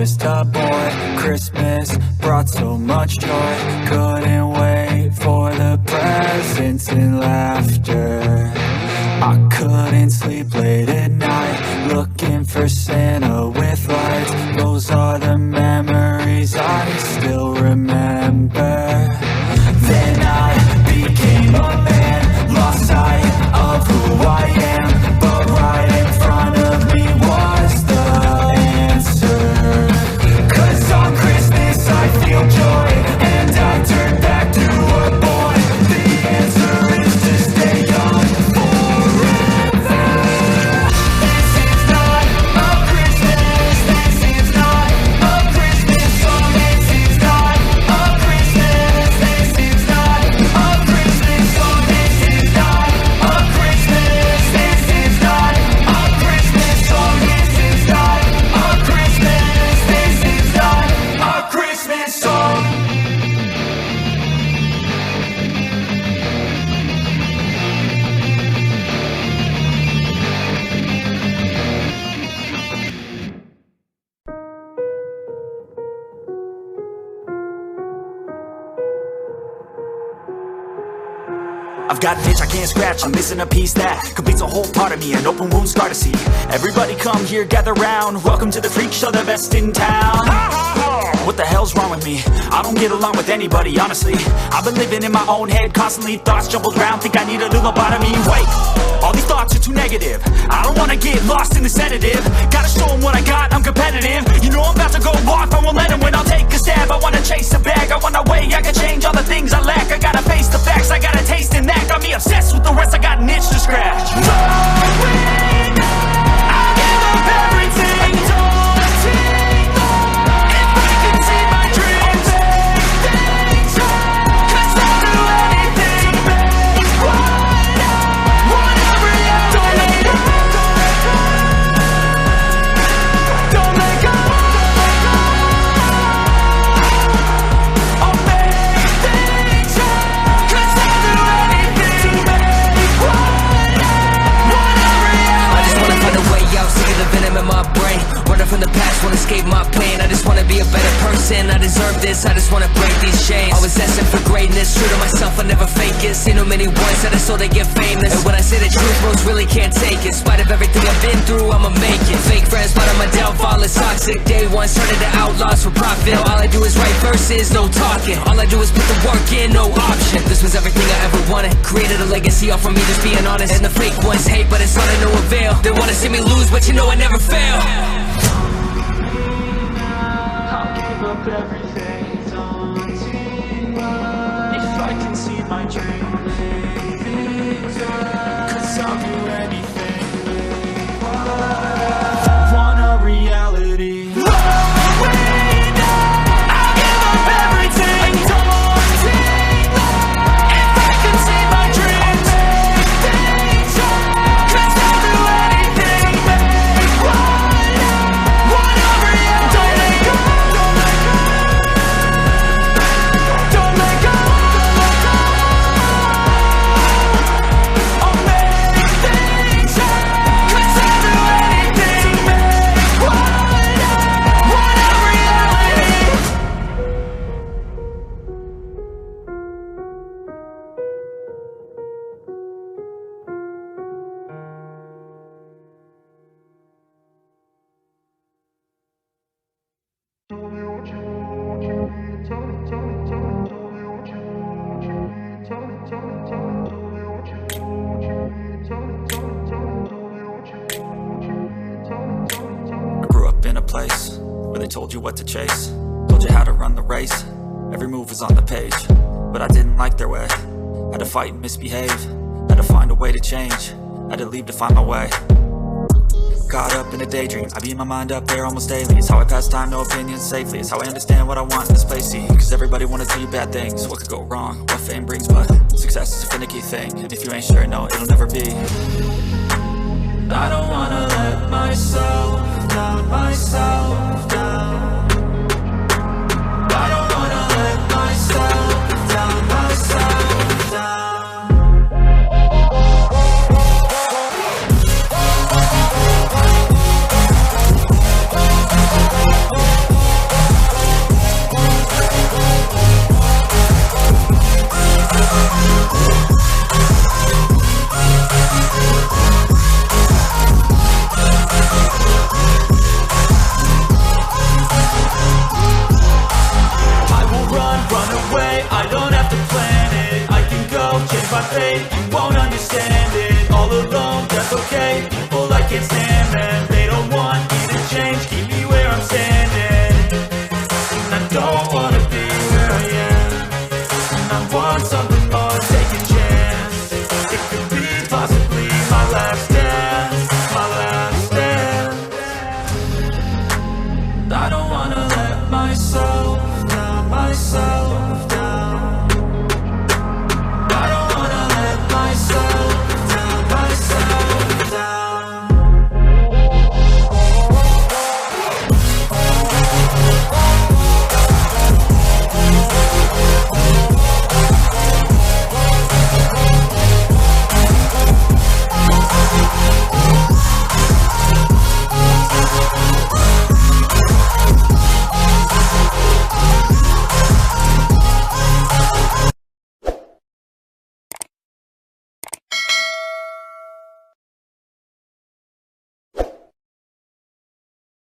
just a boy. Christmas brought so much joy. Couldn't wait for the presents and laughter. I couldn't sleep late at night, looking for Santa with lights. Those are the memories I still remember. Then I became a man, lost sight of who I am, but right in front of me was the answer. 'Cause on Christmas I feel joy, and I turn back to a boy. The answer is to stay young forever. This is not a Christmas, this is not a Christmas song. This is not a Christmas, this is not a Christmas song. This is not a Christmas, this is not a Christmas song. This is not a Christmas, this is not a Christmas song. I've got an itch I can't scratch, I'm missing a piece that completes a whole part of me, an open wound scar to see. Everybody come here, gather round, welcome to the freak show, the best in town. What the hell's wrong with me? I don't get along with anybody, honestly. I've been living in my own head, constantly thoughts jumbled round, think I need a new lobotomy. Wait, all these thoughts are too negative, I don't wanna get lost in the sedative. Gotta show them what I got, I'm competitive. You know I'm about to go off, I won't let them win, I'll take a stab. I wanna chase a bag, I wanna weigh, I can change all the things I lack. I gotta face the facts, I got a taste in that. Got me obsessed with the rest, I got an itch to scratch. Going, I'll give up everything, daunting. If I can see my dreams, things, 'cause I'll do anything, make whatever you don't let go, don't let go. I'll make things, 'cause I'll do anything, make whatever you. I just wanna find a way out, sick of the venom in my brain. Running from the past, wanna escape my pain. I just wanna be a better person, I deserve this. I just wanna break these chains. Always asking for greatness, true to myself, I never fake it. Seen too many ones that I so they get famous. And when I say the truth, most really can't take it. In spite of everything I've been through, I'ma make it. Fake friends, part of my downfall is toxic. Day one, started to outlaws for profit. All I do is write verses, no talking. All I do is put the work in, no option. This was everything I ever wanted. Created a legacy all from me just being honest. And the fake ones hate, but it's all to no avail. They wanna see me lose, but you know I never fail. I'll give up everything, daunting. If I can see my dream, things, 'cause I'll do anything, want a reality. Going, I'll give up everything, daunting. If I can see my dream, things, 'cause I'll do anything, make whatever you don't let go, don't let go. I'll make things, 'cause I'll do anything, make whatever reality. I grew up in a place where they told you what to chase, told you how to run the race. Every move was on the page, but I didn't like their way. Had to fight and misbehave, had to find a way to change, had to leave to find my way. Caught up in a daydream, I beat my mind up there almost daily. It's how I pass time, no opinions safely. It's how I understand what I want in this place, see. Cause everybody wanna tell you bad things, what could go wrong, what fame brings. But success is a finicky thing, and if you ain't sure, no, it'll never be. I don't wanna let myself down, myself down. I don't wanna let myself down, myself down. can't stand